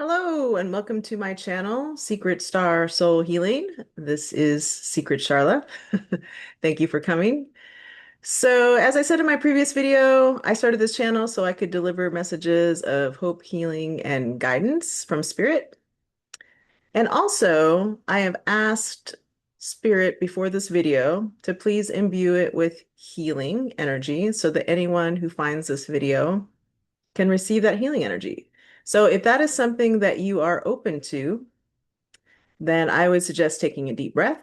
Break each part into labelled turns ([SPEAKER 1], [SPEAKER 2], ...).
[SPEAKER 1] Hello and welcome to my channel, Secret Star Soul Healing. This is Secret Sharla. Thank you for coming. So, as I said in my previous video, I started this channel so I could deliver messages of hope, healing, and guidance from Spirit. And also, I have asked Spirit before this video to please imbue it with healing energy so that anyone who finds this video can receive that healing energy. So if that is something that you are open to, then I would suggest taking a deep breath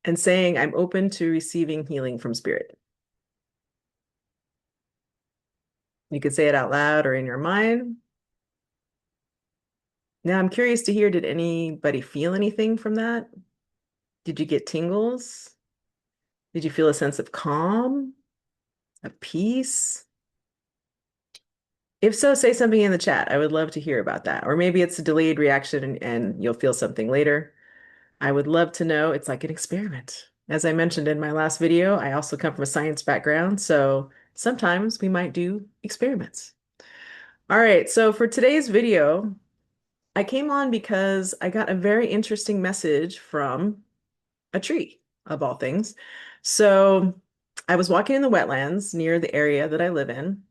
[SPEAKER 1] and saying, I'm open to receiving healing from spirit. You could say it out loud or in your mind. Now, I'm curious to hear, did anybody feel anything from that? Did you get tingles? Did you feel a sense of calm, of peace? If so, say something in the chat. I would love to hear about that. Or maybe it's a delayed reaction and you'll feel something later. I would love to know. It's like an experiment. As I mentioned in my last video, I also come from a science background, so sometimes we might do experiments. All right, so for today's video, I came on because I got a very interesting message from a tree, of all things. So I was walking in the wetlands near the area that I live in,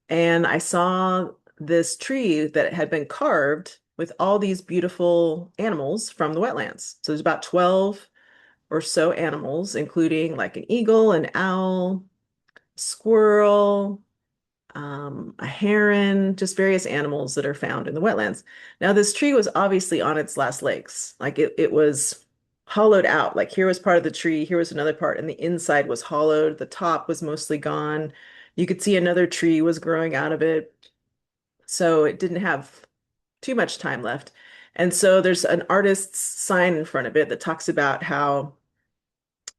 [SPEAKER 1] and I saw this tree that had been carved with all these beautiful animals from the wetlands. So there's about 12 or so animals, including like an eagle, an owl, squirrel, a heron, just various animals that are found in the wetlands. Now, this tree was obviously on its last legs. Like it was hollowed out. Like here was part of the tree, here was another part, and the inside was hollowed. The top was mostly gone. You could see another tree was growing out of it. So it didn't have too much time left. And so there's an artist's sign in front of it that talks about how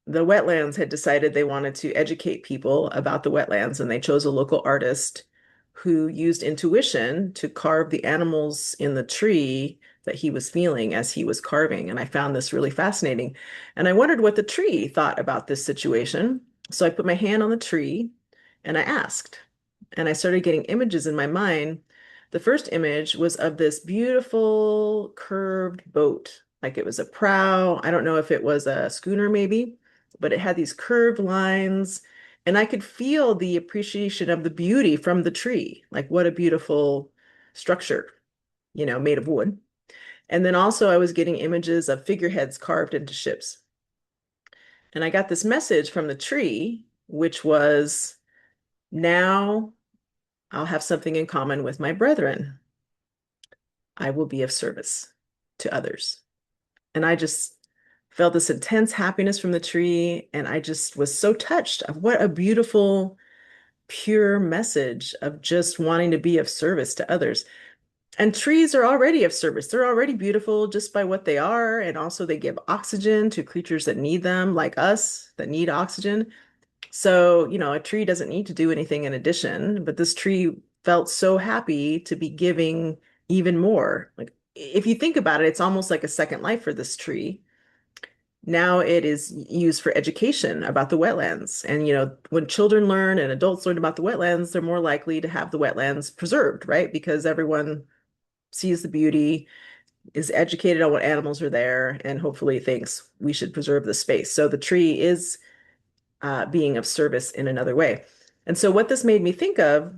[SPEAKER 1] the wetlands had decided they wanted to educate people about the wetlands, and they chose a local artist who used intuition to carve the animals in the tree that he was feeling as he was carving. And I found this really fascinating. And I wondered what the tree thought about this situation. So I put my hand on the tree and I asked, and I started getting images in my mind. The first image was of this beautiful curved boat, like it was a prow. I don't know if it was a schooner, maybe, but it had these curved lines, and I could feel the appreciation of the beauty from the tree. Like, what a beautiful structure, made of wood. And then also, I was getting images of figureheads carved into ships. And I got this message from the tree, which was, now I'll have something in common with my brethren. I will be of service to others. And I just felt this intense happiness from the tree. And I just was so touched of what a beautiful, pure message of just wanting to be of service to others. And trees are already of service. They're already beautiful just by what they are. And also, they give oxygen to creatures that need them, like us, that need oxygen. So, a tree doesn't need to do anything in addition, but this tree felt so happy to be giving even more. Like, if you think about it, it's almost like a second life for this tree. Now it is used for education about the wetlands. And, when children learn and adults learn about the wetlands, they're more likely to have the wetlands preserved, right? Because everyone sees the beauty, is educated on what animals are there, and hopefully thinks we should preserve the space. So the tree is being of service in another way. And so what this made me think of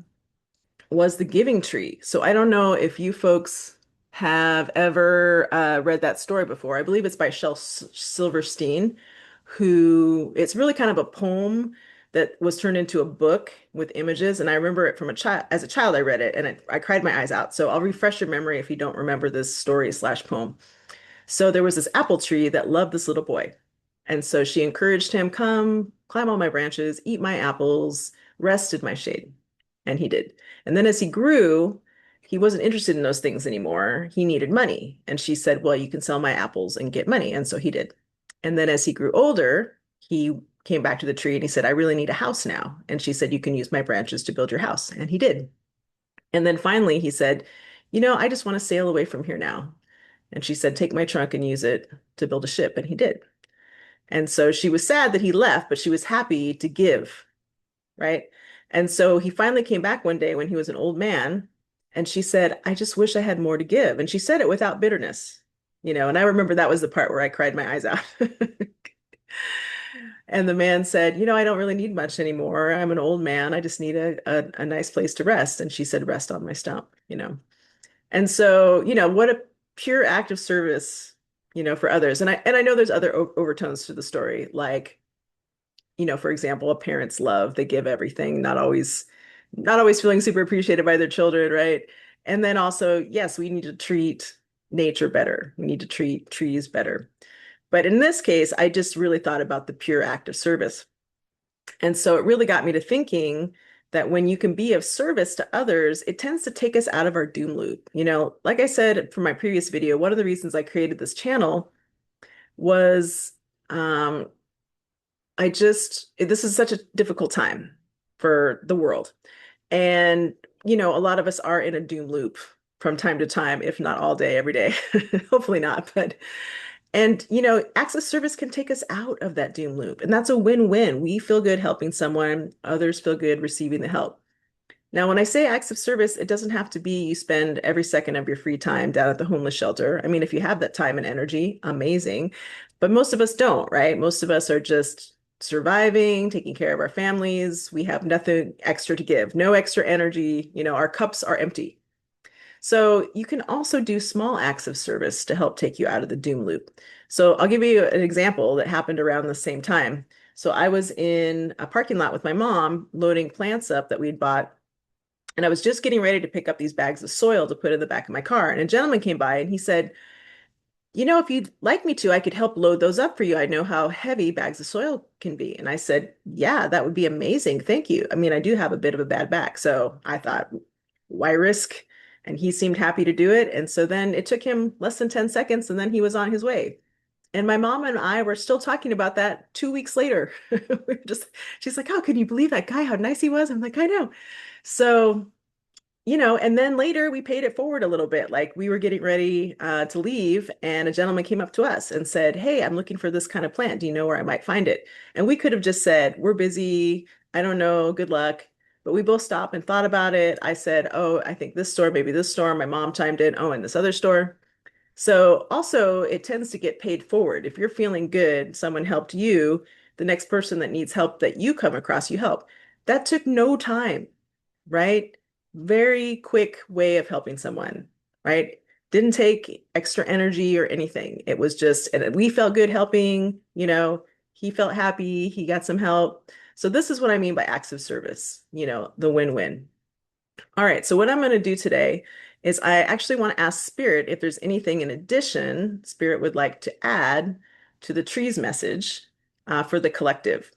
[SPEAKER 1] was the giving tree. So I don't know if you folks have ever read that story before. I believe it's by Shel Silverstein, who it's really kind of a poem that was turned into a book with images. And I remember it from a child. As a child, I read it and I cried my eyes out. So I'll refresh your memory if you don't remember this story slash poem. So there was this apple tree that loved this little boy. And so she encouraged him, come, climb on my branches, eat my apples, rest in my shade. And he did. And then as he grew, he wasn't interested in those things anymore. He needed money. And she said, well, you can sell my apples and get money. And so he did. And then as he grew older, he came back to the tree and he said, I really need a house now. And she said, you can use my branches to build your house. And he did. And then finally he said, I just want to sail away from here now. And she said, take my trunk and use it to build a ship. And he did. And so she was sad that he left, but she was happy to give, right? And so he finally came back one day when he was an old man, and she said, I just wish I had more to give. And she said it without bitterness, and I remember that was the part where I cried my eyes out. And the man said, I don't really need much anymore. I'm an old man. I just need a nice place to rest. And she said, rest on my stump. And so, what a pure act of service, for others. And I know there's other overtones to the story, like, for example, a parent's love, they give everything, not always feeling super appreciated by their children, right? And then also, yes, we need to treat nature better. We need to treat trees better. But in this case, I just really thought about the pure act of service. And so it really got me to thinking that when you can be of service to others, it tends to take us out of our doom loop. Like I said from my previous video, one of the reasons I created this channel was um, this is such a difficult time for the world. And, a lot of us are in a doom loop from time to time, if not all day, every day. Hopefully not, but and, acts of service can take us out of that doom loop. And that's a win-win. We feel good helping someone, others feel good receiving the help. Now, when I say acts of service, it doesn't have to be you spend every second of your free time down at the homeless shelter. I mean, if you have that time and energy, amazing. But most of us don't, right? Most of us are just surviving, taking care of our families. We have nothing extra to give, no extra energy. Our cups are empty. So you can also do small acts of service to help take you out of the doom loop. So I'll give you an example that happened around the same time. So I was in a parking lot with my mom loading plants up that we'd bought, and I was just getting ready to pick up these bags of soil to put in the back of my car. And a gentleman came by and he said, if you'd like me to, I could help load those up for you. I know how heavy bags of soil can be. And I said, yeah, that would be amazing. Thank you. I mean, I do have a bit of a bad back. So I thought, why risk? And he seemed happy to do it. And so then it took him less than 10 seconds and then he was on his way. And my mom and I were still talking about that 2 weeks later. She's like, oh, can you believe that guy, how nice he was? I'm like, I know. So and then later we paid it forward a little bit. Like we were getting ready to leave, and a gentleman came up to us and said, hey, I'm looking for this kind of plant. Do you know where I might find it? And we could have just said, we're busy. I don't know. Good luck. But we both stopped and thought about it. I said, oh, I think this store, maybe this store. My mom chimed in, oh, and this other store. So also, it tends to get paid forward. If you're feeling good, someone helped you, the next person that needs help that you come across, you help. That took no time, right? Very quick way of helping someone, right? Didn't take extra energy or anything. It was just, and we felt good helping, he felt happy, he got some help. So this is what I mean by acts of service, the win-win. All right, so what I'm going to do today is I actually want to ask Spirit if there's anything in addition Spirit would like to add to the tree's message for the collective.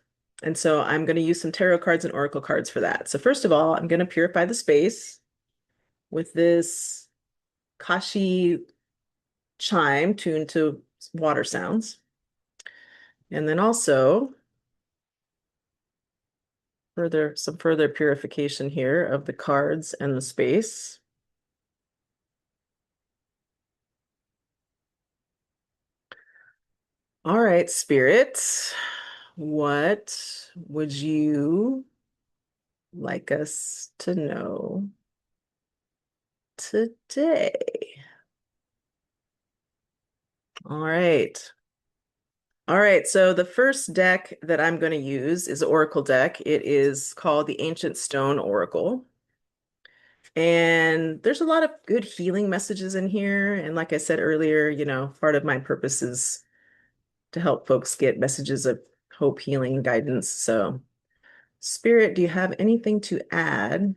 [SPEAKER 1] And so I'm going to use some tarot cards and oracle cards for that. So first of all, I'm going to purify the space with this Kashi chime tuned to water sounds. And then also some further purification here of the cards and the space. All right, Spirit, what would you like us to know today? All right. All right, so the first deck that I'm going to use is Oracle deck. It is called the Ancient Stone Oracle. And there's a lot of good healing messages in here. And like I said earlier, part of my purpose is to help folks get messages of hope, healing, and guidance. So, Spirit, do you have anything to add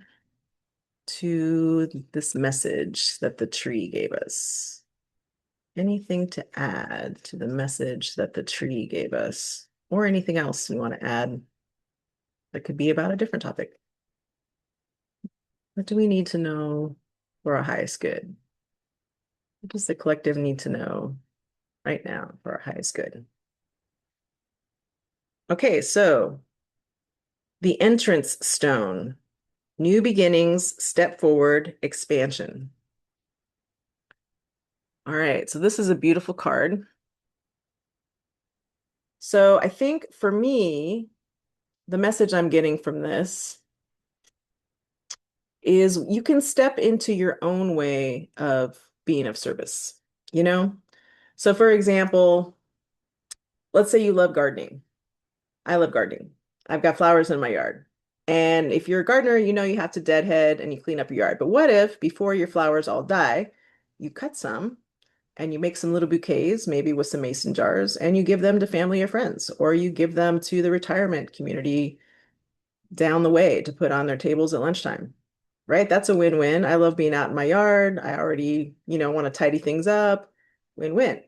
[SPEAKER 1] to this message that the tree gave us? Anything to add to the message that the tree gave us? Or anything else we want to add that could be about a different topic? What do we need to know for our highest good? What does the collective need to know right now for our highest good? Okay, so the entrance stone, new beginnings, step forward, expansion. All right, so this is a beautiful card. So I think for me, the message I'm getting from this is you can step into your own way of being of service, you know? So for example, let's say you love gardening. I love gardening. I've got flowers in my yard. And if you're a gardener, you know you have to deadhead and you clean up your yard. But what if before your flowers all die, you cut some and you make some little bouquets, maybe with some mason jars, and you give them to family or friends, or you give them to the retirement community down the way to put on their tables at lunchtime, right? That's a win-win. I love being out in my yard. I already, want to tidy things up. Win-win.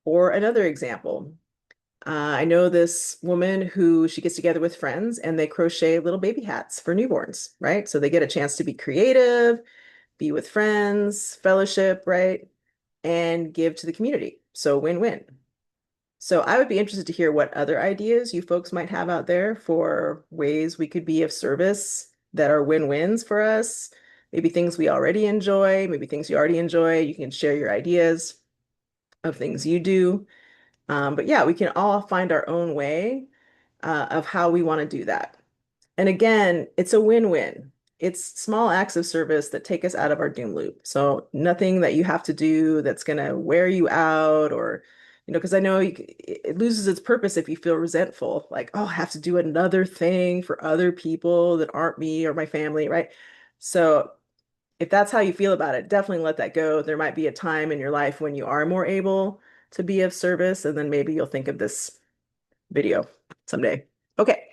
[SPEAKER 1] Or another example, I know this woman who she gets together with friends and they crochet little baby hats for newborns, right? So they get a chance to be creative, be with friends, fellowship, right? And give to the community. So win-win. So I would be interested to hear what other ideas you folks might have out there for ways we could be of service that are win-wins for us. Maybe things we already enjoy, maybe things you already enjoy. You can share your ideas of things you do. But yeah, we can all find our own way of how we want to do that. And again, it's a win-win. It's small acts of service that take us out of our doom loop. So nothing that you have to do that's going to wear you out or, because I know it loses its purpose if you feel resentful, like, oh, I have to do another thing for other people that aren't me or my family, right? So if that's how you feel about it, definitely let that go. There might be a time in your life when you are more able to be of service, and then maybe you'll think of this video someday. Okay,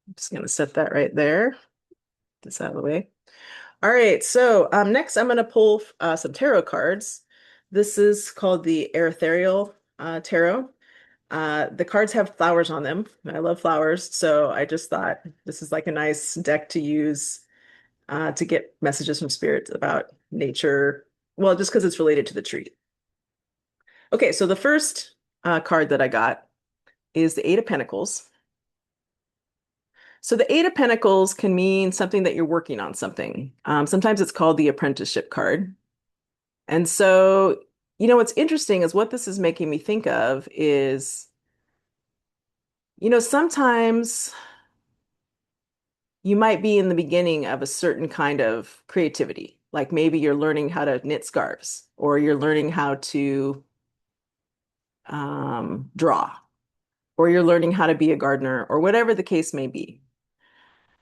[SPEAKER 1] I'm just gonna set that right there. This out of the way. All right, so next I'm gonna pull some tarot cards. This is called the Ethereal Tarot. The cards have flowers on them. I love flowers, so I just thought this is like a nice deck to use to get messages from spirit about nature. Well, just because it's related to the tree. Okay, so the first card that I got is the Eight of Pentacles. So the Eight of Pentacles can mean something that you're working on something. Sometimes it's called the apprenticeship card. And so, what's interesting is what this is making me think of is, sometimes you might be in the beginning of a certain kind of creativity. Like maybe you're learning how to knit scarves or you're learning how to draw or you're learning how to be a gardener or whatever the case may be.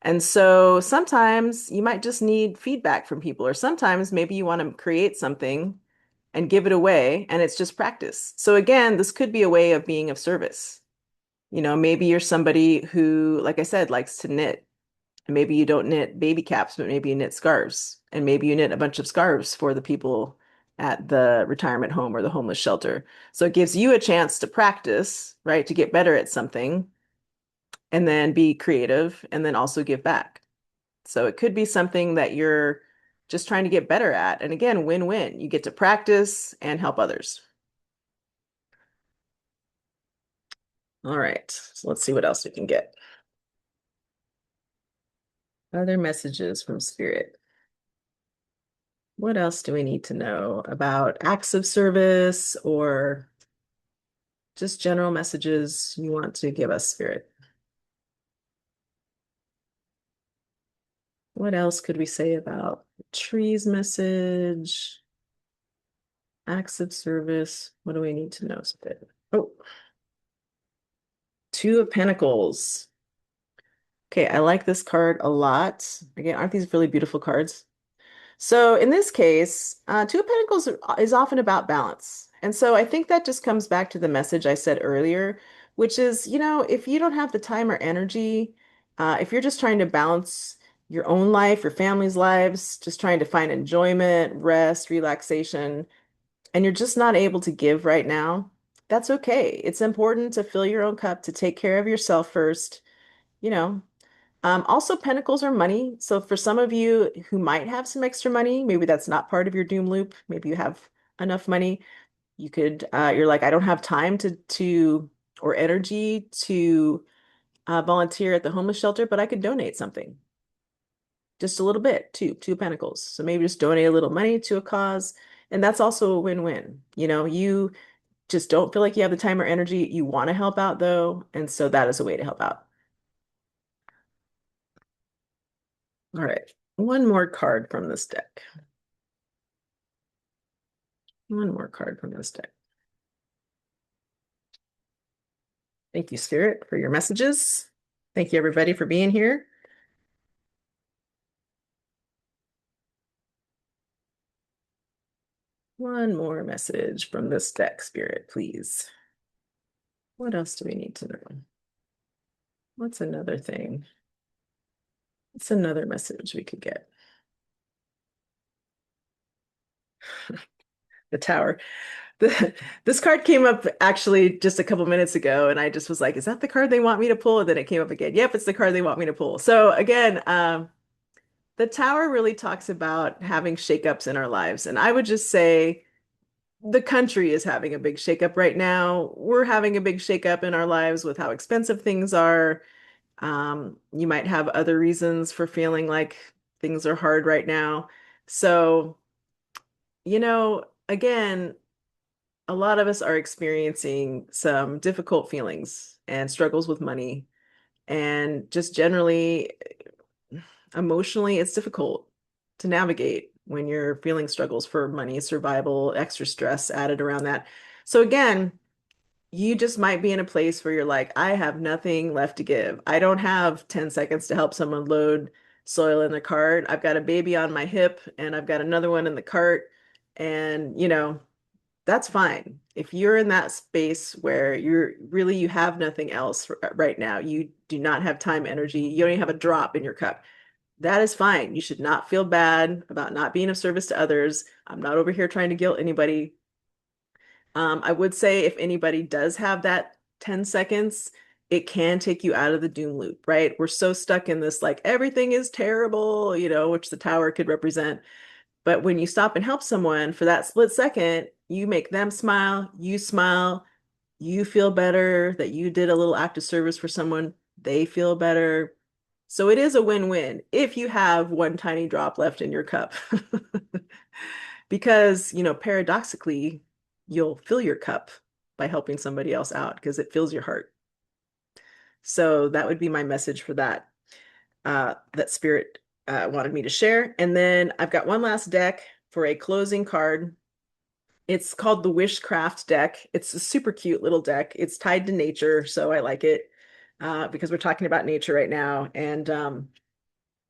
[SPEAKER 1] And so sometimes you might just need feedback from people, or sometimes maybe you want to create something and give it away, and it's just practice. So again, this could be a way of being of service. Maybe you're somebody who, like I said, likes to knit. And maybe you don't knit baby caps, but maybe you knit scarves. And maybe you knit a bunch of scarves for the people at the retirement home or the homeless shelter. So it gives you a chance to practice, right, to get better at something and then be creative and then also give back. So it could be something that you're just trying to get better at. And again, win-win. You get to practice and help others. All right. So let's see what else we can get. Other messages from spirit. What else do we need to know about acts of service or just general messages you want to give us, spirit? What else could we say about trees message, acts of service? What do we need to know, spirit? Oh, Two of Pentacles. Okay, I like this card a lot. Again, aren't these really beautiful cards? So in this case, Two of Pentacles is often about balance. And so I think that just comes back to the message I said earlier, which is, if you don't have the time or energy, if you're just trying to balance your own life, your family's lives, just trying to find enjoyment, rest, relaxation, and you're just not able to give right now, that's okay. It's important to fill your own cup, to take care of yourself first, you know. Also, pentacles are money. So for some of you who might have some extra money, maybe that's not part of your doom loop. Maybe you have enough money. You're like, I don't have time or energy to volunteer at the homeless shelter, but I could donate something, just a little bit, Two of Pentacles. So maybe just donate a little money to a cause. And that's also a win-win. You just don't feel like you have the time or energy. You want to help out though. And so that is a way to help out. All right. One more card from this deck. One more card from this deck. Thank you, Spirit, for your messages. Thank you, everybody, for being here. One more message from this deck, Spirit, please. What else do we need to know? What's another thing? What's another message we could get? The Tower. This card came up actually just a couple minutes ago, and I just was like, is that the card they want me to pull? And then it came up again. Yep, it's the card they want me to pull. So again, the Tower really talks about having shakeups in our lives. And I would just say the country is having a big shakeup right now. We're having a big shakeup in our lives with how expensive things are. You might have other reasons for feeling like things are hard right now. So, again, a lot of us are experiencing some difficult feelings and struggles with money. And just generally, emotionally, it's difficult to navigate when you're feeling struggles for money, survival, extra stress added around that. So, again, you just might be in a place where you're like, I have nothing left to give. I don't have 10 seconds to help someone load soil in the cart. I've got a baby on my hip and I've got another one in the cart. And, that's fine. If you're in that space where you have nothing else right now, you do not have time, energy, you don't even have a drop in your cup. That is fine. You should not feel bad about not being of service to others. I'm not over here trying to guilt anybody. I would say if anybody does have that 10 seconds, it can take you out of the doom loop, right? We're so stuck in this like everything is terrible, which the tower could represent. But when you stop and help someone for that split second, you make them smile, you feel better that you did a little act of service for someone, they feel better. So it is a win-win if you have one tiny drop left in your cup. Because, paradoxically, you'll fill your cup by helping somebody else out because it fills your heart. So that would be my message for that Spirit wanted me to share. And then I've got one last deck for a closing card. It's called the Wishcraft deck. It's a super cute little deck. It's tied to nature, so I like it because we're talking about nature right now. And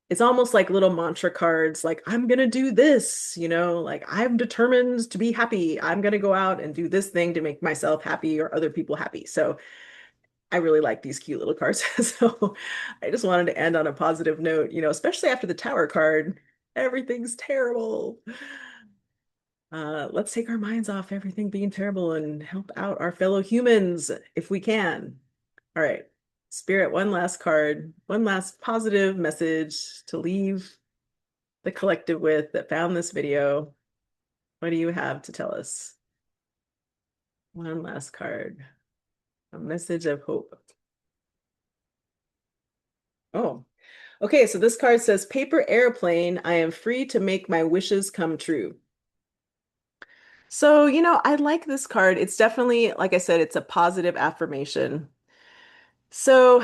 [SPEAKER 1] it's almost like little mantra cards, like, I'm gonna do this, like I'm determined to be happy. I'm gonna go out and do this thing to make myself happy or other people happy. So I really like these cute little cards. So I just wanted to end on a positive note, especially after the Tower card. Everything's terrible. Let's take our minds off everything being terrible and help out our fellow humans if we can. All right. Spirit, one last card, one last positive message to leave the collective with that found this video. What do you have to tell us? One last card, a message of hope. Oh, okay. So this card says, Paper airplane, I am free to make my wishes come true. So, I like this card. It's definitely, like I said, it's a positive affirmation. So,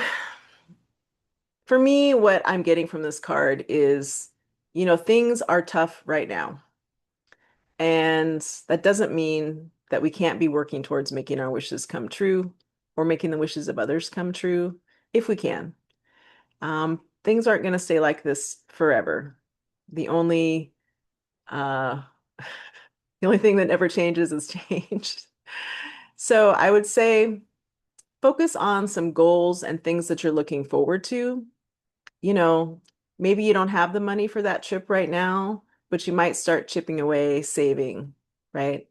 [SPEAKER 1] for me, what I'm getting from this card is, things are tough right now. And that doesn't mean that we can't be working towards making our wishes come true or making the wishes of others come true if we can. Things aren't going to stay like this forever. The only uh, the only thing that never changes is change. So I would say focus on some goals and things that you're looking forward to. you know, Maybe you don't have the money for that trip right now, but you might start chipping away, saving, right?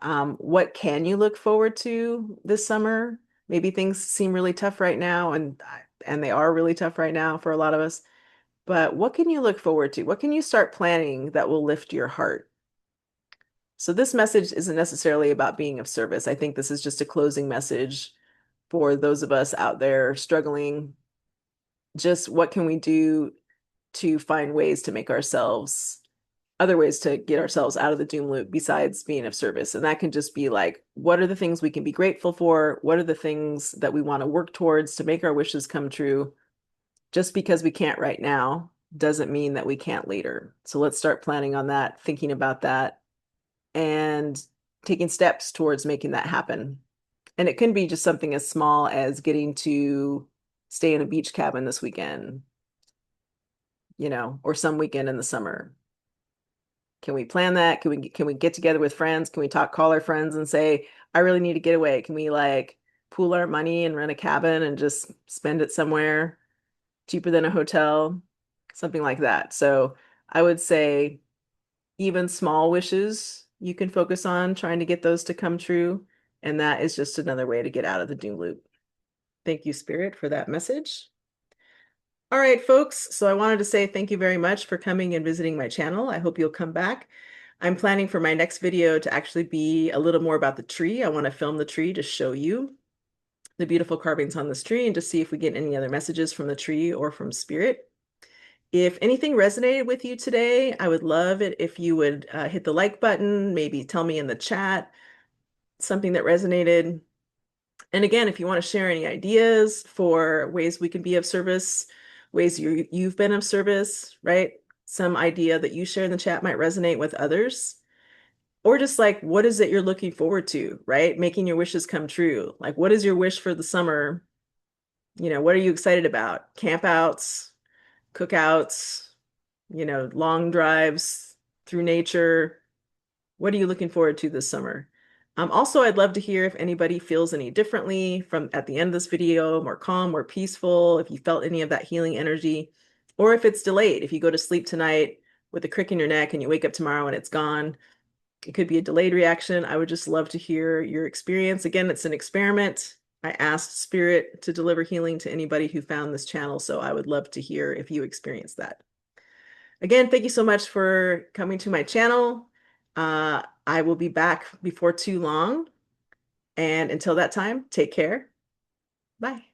[SPEAKER 1] What can you look forward to this summer? Maybe things seem really tough right now, and they are really tough right now for a lot of us. But what can you look forward to? What can you start planning that will lift your heart? So this message isn't necessarily about being of service. I think this is just a closing message for those of us out there struggling. Just what can we do to find ways to make ourselves other ways to get ourselves out of the doom loop besides being of service. And that can just be like, what are the things we can be grateful for? What are the things that we want to work towards to make our wishes come true? Just because we can't right now doesn't mean that we can't later. So let's start planning on that, thinking about that, and taking steps towards making that happen. And it can be just something as small as getting to stay in a beach cabin this weekend, or some weekend in the summer. Can we plan that? Can we get together with friends? Can we call our friends and say, I really need to get away? Can we like pool our money and rent a cabin and just spend it somewhere cheaper than a hotel? Something like that. So I would say even small wishes you can focus on trying to get those to come true. And that is just another way to get out of the doom loop. Thank you, Spirit, for that message. All right, folks. So I wanted to say thank you very much for coming and visiting my channel. I hope you'll come back. I'm planning for my next video to actually be a little more about the tree. I want to film the tree to show you the beautiful carvings on this tree and to see if we get any other messages from the tree or from Spirit. If anything resonated with you today, I would love it if you would hit the like button, maybe tell me in the chat something that resonated. And again, if you want to share any ideas for ways we can be of service, ways you've been of service, right? Some idea that you share in the chat might resonate with others. Or just like, what is it you're looking forward to, right? Making your wishes come true. Like, what is your wish for the summer? What are you excited about? Campouts, cookouts, long drives through nature. What are you looking forward to this summer? Also, I'd love to hear if anybody feels any differently from at the end of this video, more calm, more peaceful, if you felt any of that healing energy, or if it's delayed, if you go to sleep tonight with a crick in your neck and you wake up tomorrow and it's gone. It could be a delayed reaction. I would just love to hear your experience. Again, it's an experiment. I asked Spirit to deliver healing to anybody who found this channel, so I would love to hear if you experienced that. Again, thank you so much for coming to my channel. I will be back before too long. And until that time, take care. Bye.